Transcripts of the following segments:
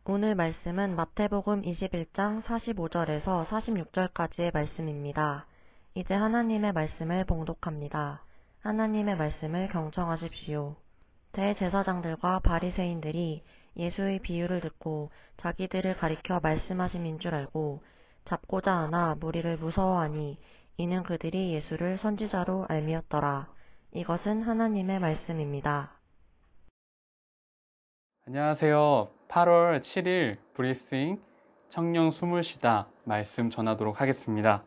오늘 말씀은 마태복음 21장 45절에서 46절까지의 말씀입니다. 이제 하나님의 말씀을 봉독합니다. 하나님의 말씀을 경청하십시오. 대제사장들과 바리새인들이 예수의 비유를 듣고 자기들을 가리켜 말씀하심인 줄 알고 잡고자 하나 무리를 무서워하니 이는 그들이 예수를 선지자로 알미었더라. 이것은 하나님의 말씀입니다. 안녕하세요. 8월 7일 브리스잉 청년 숨을 쉬다 말씀 전하도록 하겠습니다.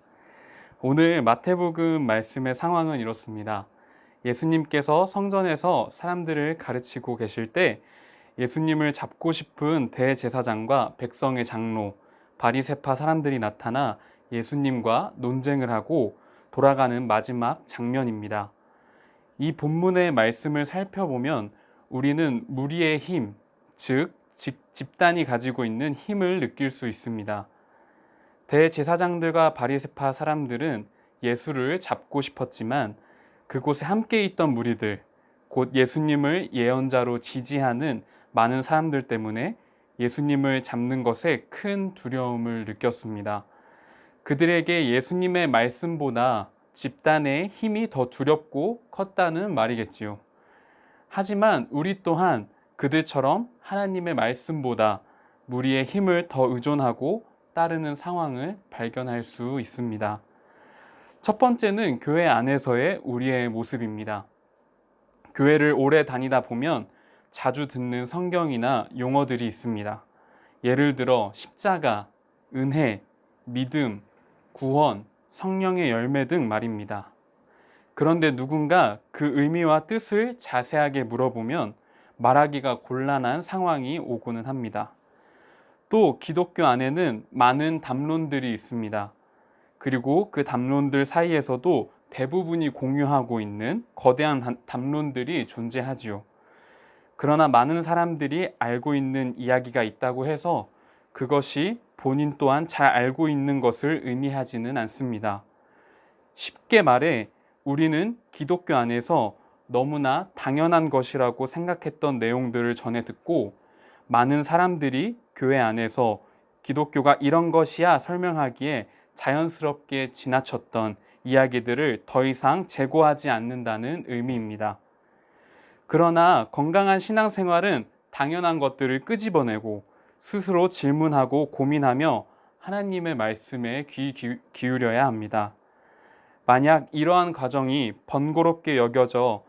오늘 마태복음 말씀의 상황은 이렇습니다. 예수님께서 성전에서 사람들을 가르치고 계실 때 예수님을 잡고 싶은 대제사장과 백성의 장로, 바리새파 사람들이 나타나 예수님과 논쟁을 하고 돌아가는 마지막 장면입니다. 이 본문의 말씀을 살펴보면 우리는 무리의 힘, 즉 집단이 가지고 있는 힘을 느낄 수 있습니다. 대제사장들과 바리새파 사람들은 예수를 잡고 싶었지만 그곳에 함께 있던 무리들, 곧 예수님을 예언자로 지지하는 많은 사람들 때문에 예수님을 잡는 것에 큰 두려움을 느꼈습니다. 그들에게 예수님의 말씀보다 집단의 힘이 더 두렵고 컸다는 말이겠지요. 하지만 우리 또한 그들처럼 하나님의 말씀보다 무리의 힘을 더 의존하고 따르는 상황을 발견할 수 있습니다. 첫 번째는 교회 안에서의 우리의 모습입니다. 교회를 오래 다니다 보면 자주 듣는 성경이나 용어들이 있습니다. 예를 들어 십자가, 은혜, 믿음, 구원, 성령의 열매 등 말입니다. 그런데 누군가 그 의미와 뜻을 자세하게 물어보면 말하기가 곤란한 상황이 오고는 합니다. 또 기독교 안에는 많은 담론들이 있습니다. 그리고 그 담론들 사이에서도 대부분이 공유하고 있는 거대한 담론들이 존재하지요. 그러나 많은 사람들이 알고 있는 이야기가 있다고 해서 그것이 본인 또한 잘 알고 있는 것을 의미하지는 않습니다. 쉽게 말해 우리는 기독교 안에서 너무나 당연한 것이라고 생각했던 내용들을 전해 듣고 많은 사람들이 교회 안에서 기독교가 이런 것이야 설명하기에 자연스럽게 지나쳤던 이야기들을 더 이상 재고하지 않는다는 의미입니다. 그러나 건강한 신앙생활은 당연한 것들을 끄집어내고 스스로 질문하고 고민하며 하나님의 말씀에 귀 기울여야 합니다. 만약 이러한 과정이 번거롭게 여겨져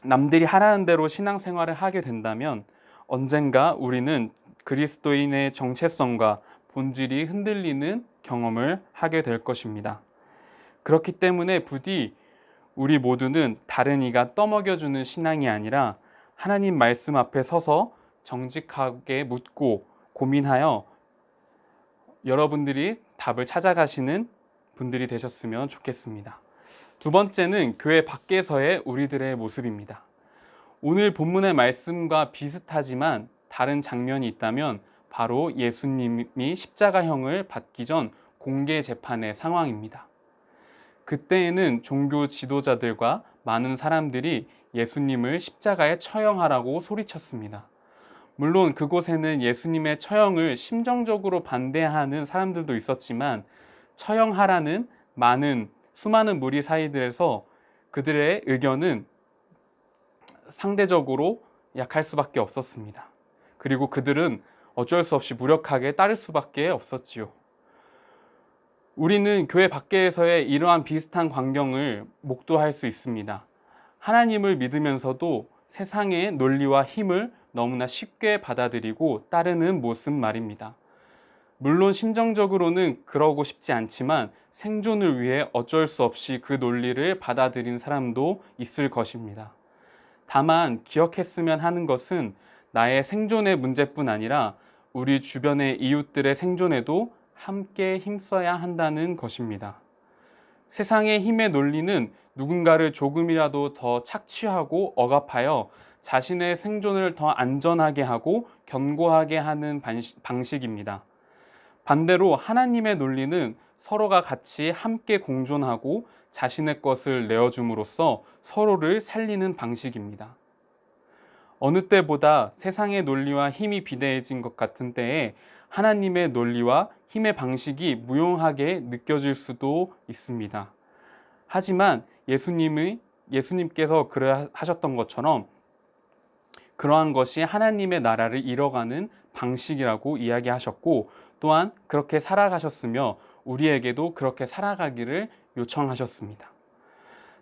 남들이 하라는 대로 신앙생활을 하게 된다면 언젠가 우리는 그리스도인의 정체성과 본질이 흔들리는 경험을 하게 될 것입니다. 그렇기 때문에 부디 우리 모두는 다른 이가 떠먹여주는 신앙이 아니라 하나님 말씀 앞에 서서 정직하게 묻고 고민하여 여러분들이 답을 찾아가시는 분들이 되셨으면 좋겠습니다. 두 번째는 교회 밖에서의 우리들의 모습입니다. 오늘 본문의 말씀과 비슷하지만 다른 장면이 있다면 바로 예수님이 십자가형을 받기 전 공개 재판의 상황입니다. 그때에는 종교 지도자들과 많은 사람들이 예수님을 십자가에 처형하라고 소리쳤습니다. 물론 그곳에는 예수님의 처형을 심정적으로 반대하는 사람들도 있었지만 처형하라는 수많은 무리 사이들에서 그들의 의견은 상대적으로 약할 수밖에 없었습니다. 그리고 그들은 어쩔 수 없이 무력하게 따를 수밖에 없었지요. 우리는 교회 밖에서의 이러한 비슷한 광경을 목도할 수 있습니다. 하나님을 믿으면서도 세상의 논리와 힘을 너무나 쉽게 받아들이고 따르는 모습 말입니다. 물론 심정적으로는 그러고 싶지 않지만 생존을 위해 어쩔 수 없이 그 논리를 받아들인 사람도 있을 것입니다. 다만 기억했으면 하는 것은 나의 생존의 문제뿐 아니라 우리 주변의 이웃들의 생존에도 함께 힘써야 한다는 것입니다. 세상의 힘의 논리는 누군가를 조금이라도 더 착취하고 억압하여 자신의 생존을 더 안전하게 하고 견고하게 하는 방식입니다. 반대로 하나님의 논리는 서로가 같이 함께 공존하고 자신의 것을 내어줌으로써 서로를 살리는 방식입니다. 어느 때보다 세상의 논리와 힘이 비대해진 것 같은 때에 하나님의 논리와 힘의 방식이 무용하게 느껴질 수도 있습니다. 하지만 예수님께서 그래 하셨던 것처럼 그러한 것이 하나님의 나라를 이뤄가는 방식이라고 이야기하셨고, 또한 그렇게 살아가셨으며 우리에게도 그렇게 살아가기를 요청하셨습니다.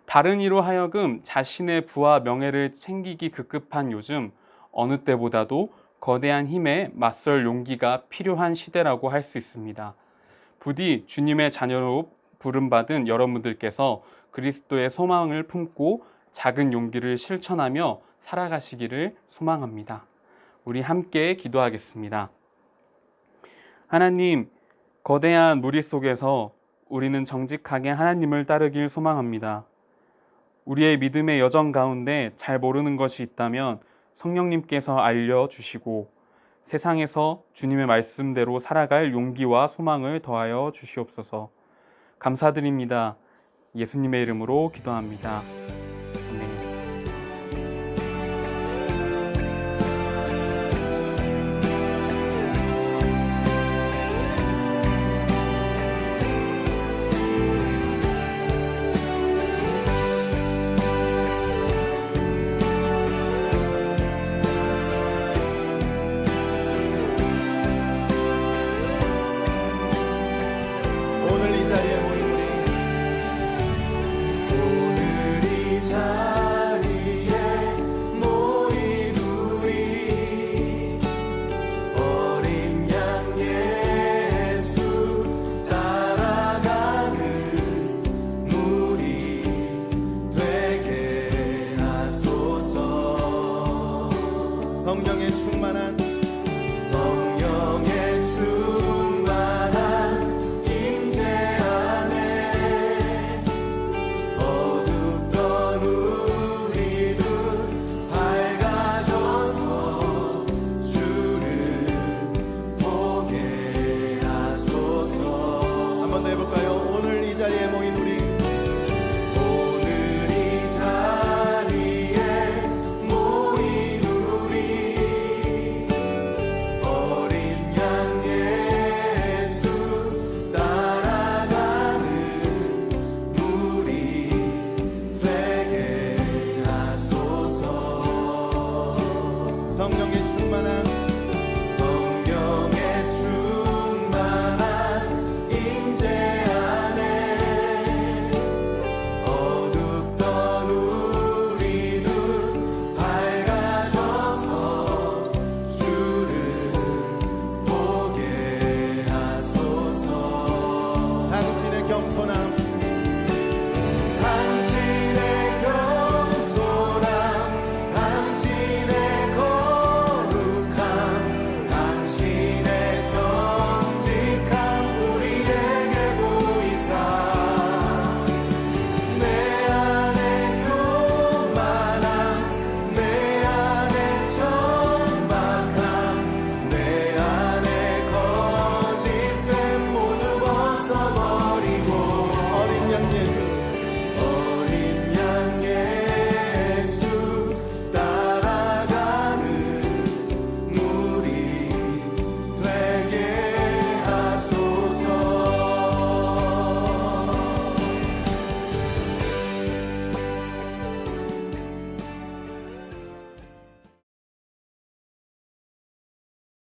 다른 이로 하여금 자신의 부와 명예를 챙기기 급급한 요즘, 어느 때보다도 거대한 힘에 맞설 용기가 필요한 시대라고 할 수 있습니다. 부디 주님의 자녀로 부름받은 여러분들께서 그리스도의 소망을 품고 작은 용기를 실천하며 살아가시기를 소망합니다. 우리 함께 기도하겠습니다. 하나님, 거대한 무리 속에서 우리는 정직하게 하나님을 따르길 소망합니다. 우리의 믿음의 여정 가운데 잘 모르는 것이 있다면 성령님께서 알려주시고 세상에서 주님의 말씀대로 살아갈 용기와 소망을 더하여 주시옵소서. 감사드립니다. 예수님의 이름으로 기도합니다.